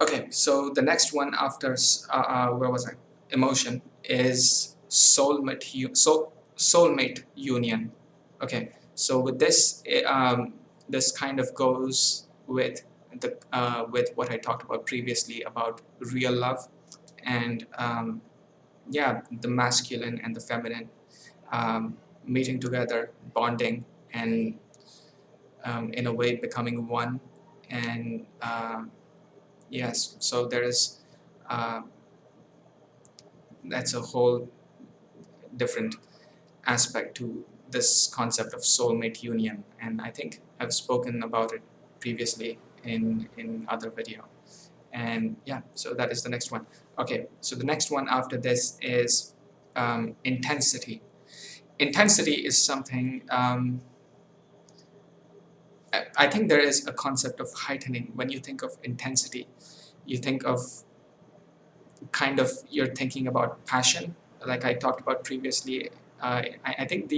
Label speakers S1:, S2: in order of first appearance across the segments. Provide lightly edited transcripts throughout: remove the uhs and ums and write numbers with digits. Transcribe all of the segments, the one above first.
S1: Okay, so the next one after where was I? Emotion is soulmate union. Okay, so with this, this kind of goes with what I talked about previously about real love and yeah, the masculine and the feminine meeting together, bonding, and in a way becoming one. And yes, so there is. Uh, that's a whole different aspect to this concept of soulmate union, and I think I've spoken about it previously in other video. And yeah, so that is the next one. Okay, so the next one after this is intensity. Intensity is something, I think there is a concept of heightening. When you think of intensity, you think of kind of, you're thinking about passion, like I talked about previously. I think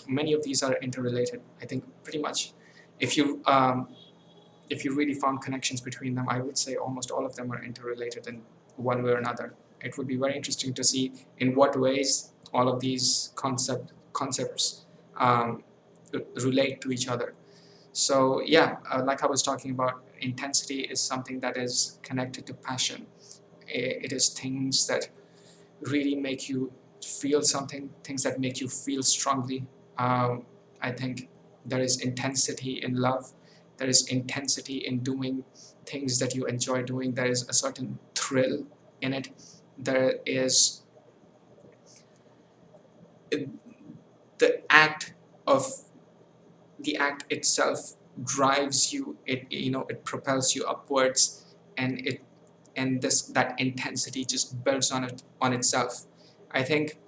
S1: many of these are interrelated. I think pretty much, if you really found connections between them, I would say almost all of them are interrelated in one way or another. It would be very interesting to see in what ways all of these concepts relate to each other. So yeah, like I was talking about, intensity is something that is connected to passion. It is things that really make you feel something, things that make you feel strongly. I think there is intensity in love, there is intensity in doing things that you enjoy doing, there is a certain thrill in it. There is the act of the act itself drives you, it propels you upwards, and that intensity just builds on itself. I think,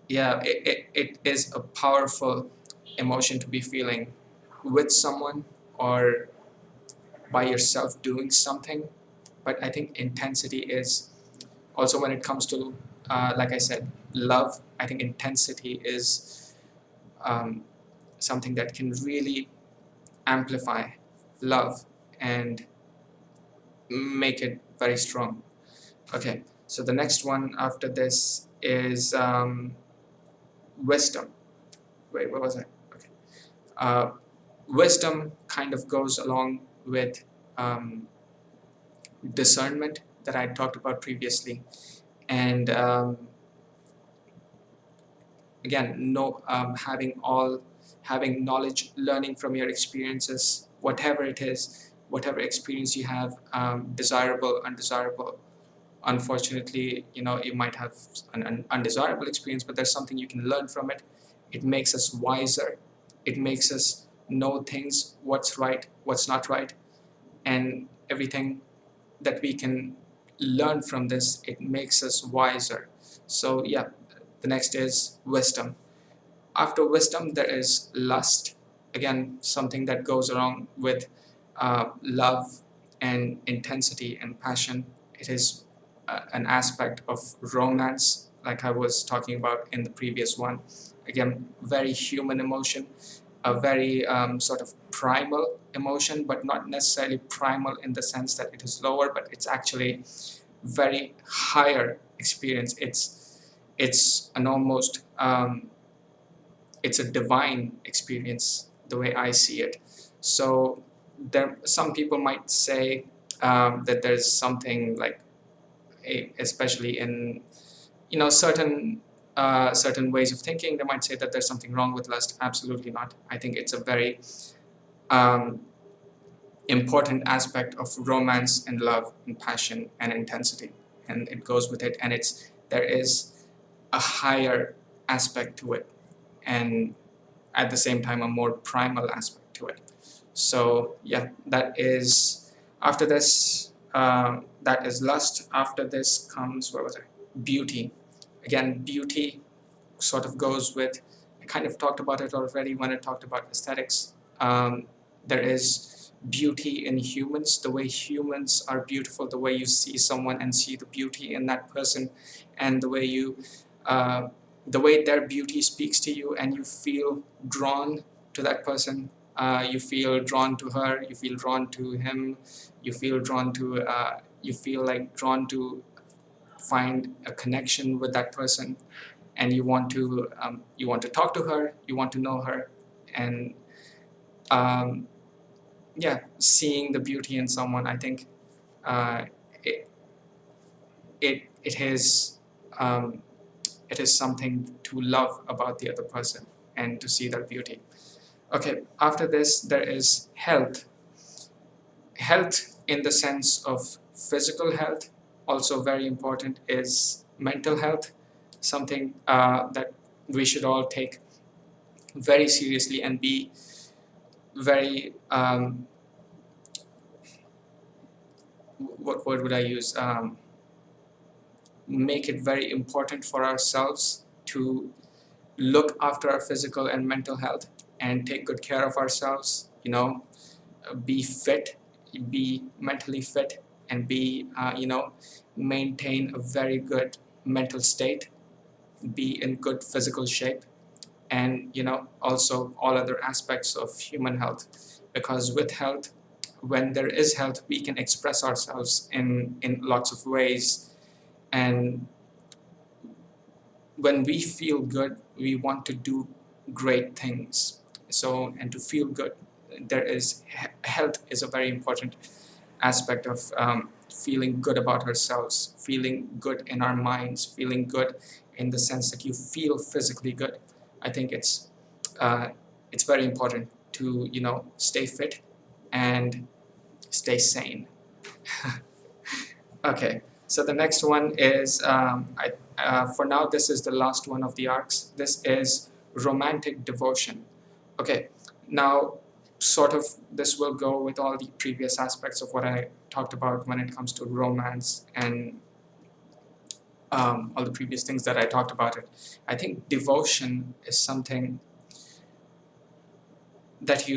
S1: yeah, it is a powerful emotion to be feeling with someone or by yourself doing something. But I think intensity is also, when it comes to like I said, love, I think intensity is something that can really amplify love and make it very strong. Okay, so the next one after this is wisdom. Wait, what was I? Okay. Uh, wisdom kind of goes along with um, discernment that I talked about previously, and again, having knowledge, learning from your experiences, whatever it is, whatever experience you have, desirable, undesirable. Unfortunately, you might have an undesirable experience, but there's something you can learn from it. It makes us wiser. It makes us know things, what's right, what's not right, and everything that we can learn from this, it makes us wiser. So yeah, the next is wisdom. After wisdom, there is lust. Again, something that goes along with love and intensity and passion. It is an aspect of romance, like I was talking about in the previous one. Again, very human emotion, a very sort of primal emotion, but not necessarily primal in the sense that it is lower, but it's actually very higher experience. It's an almost it's a divine experience, the way I see it. So some people might say that there's something like, especially in certain ways of thinking, they might say that there's something wrong with lust. Absolutely not. I think it's a very um, important aspect of romance and love and passion and intensity, and it goes with it, and there is a higher aspect to it, and at the same time a more primal aspect to it. So yeah, that is after this. That is lust. After this comes, where was I? Beauty. Again, beauty sort of goes with, I kind of talked about it already when I talked about aesthetics. There is beauty in humans, the way humans are beautiful, the way you see someone and see the beauty in that person, and uh, the way their beauty speaks to you and you feel drawn to that person. You feel drawn to her, you feel drawn to him, you feel drawn to, you feel like drawn to find a connection with that person, and you want to talk to her, you want to know her, and um, yeah, seeing the beauty in someone, I think uh, it, it is it is something to love about the other person and to see their beauty. Okay, after this there is health. Health in the sense of physical health, also very important, is mental health, something that we should all take very seriously and be very what word would I use? Make it very important for ourselves to look after our physical and mental health and take good care of ourselves. Be fit, be mentally fit, and be maintain a very good mental state, be in good physical shape, and also all other aspects of human health, because with health, when there is health, we can express ourselves in lots of ways. And when we feel good, we want to do great things. So, and to feel good, there is health is a very important aspect of feeling good about ourselves, feeling good in our minds, feeling good in the sense that you feel physically good. I think it's very important to stay fit and stay sane. Okay, so the next one is for now this is the last one of the arcs. This is romantic devotion. Okay, now sort of this will go with all the previous aspects of what I talked about when it comes to romance and all the previous things that I talked about it. I think devotion is something that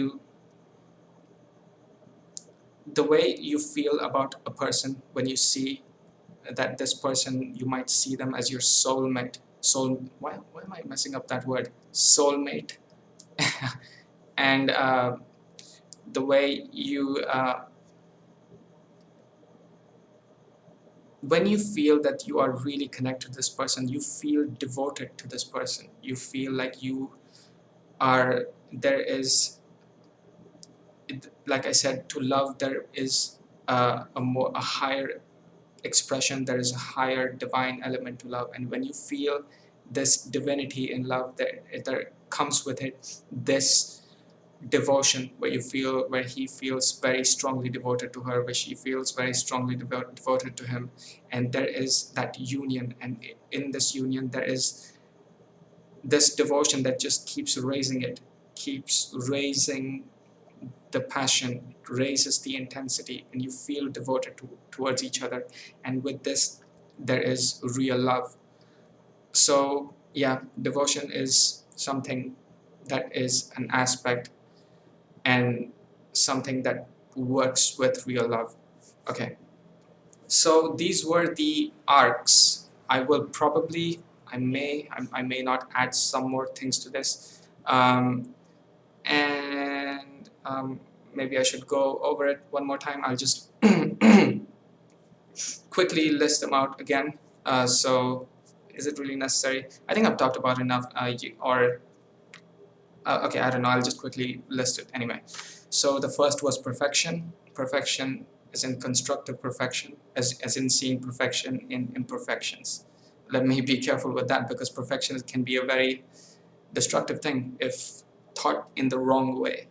S1: the way you feel about a person when you see that this person, you might see them as your soulmate. Why am I messing up that word? Soulmate. And the way when you feel that you are really connected to this person, you feel devoted to this person. You feel like you are, there is, like I said, to love, there is a higher expression, there is a higher divine element to love. And when you feel this divinity in love, there comes with it this devotion, where he feels very strongly devoted to her, where she feels very strongly devoted to him, and there is that union. And in this union there is this devotion that just keeps raising, it keeps raising the passion, raises the intensity, and you feel devoted towards each other. And with this, there is real love. So yeah, devotion is something that is an aspect and something that works with real love. Okay, so these were the arcs. I may not add some more things to this, and maybe I should go over it one more time. I'll just quickly list them out again. So is it really necessary? I think I've talked about enough, okay, I don't know, I'll just quickly list it anyway. So the first was perfection. Perfection is in constructive perfection, as in seeing perfection in imperfections. Let me be careful with that, because perfection can be a very destructive thing if thought in the wrong way.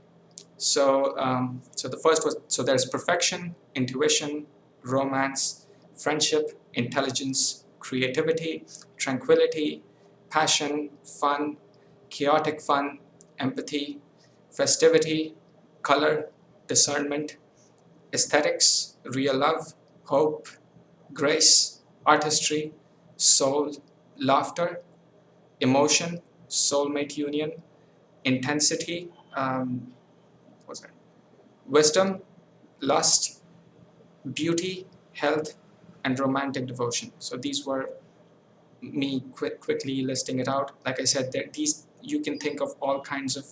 S1: So, so the first was, so there's perfection, intuition, romance, friendship, intelligence, creativity, tranquility, passion, fun, chaotic fun, empathy, festivity, color, discernment, aesthetics, real love, hope, grace, artistry, soul, laughter, emotion, soulmate union, intensity, what's that? Wisdom, lust, beauty, health, and romantic devotion. So these were me quickly listing it out. Like I said, these, you can think of all kinds of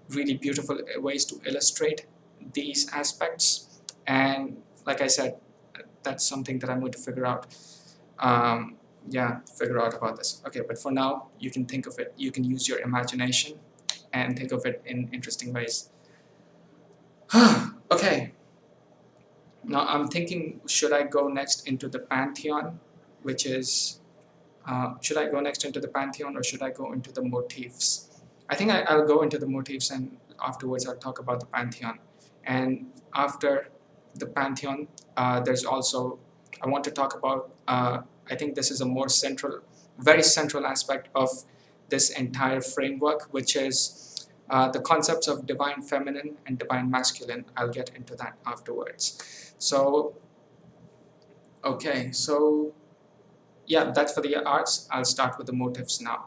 S1: really beautiful ways to illustrate these aspects. And like I said, that's something that I'm going to figure out. Figure out about this. Okay, but for now, you can think of it. You can use your imagination and think of it in interesting ways. Okay, now I'm thinking, should I go next into the Pantheon, which is, should I go next into the Pantheon or should I go into the motifs? I think I'll go into the motifs and afterwards I'll talk about the Pantheon. And after the Pantheon, there's also, I want to talk about, I think this is a more central, very central aspect of this entire framework, which is the concepts of divine feminine and divine masculine. I'll get into that afterwards. So, okay, so yeah, that's for the arts. I'll start with the motifs now.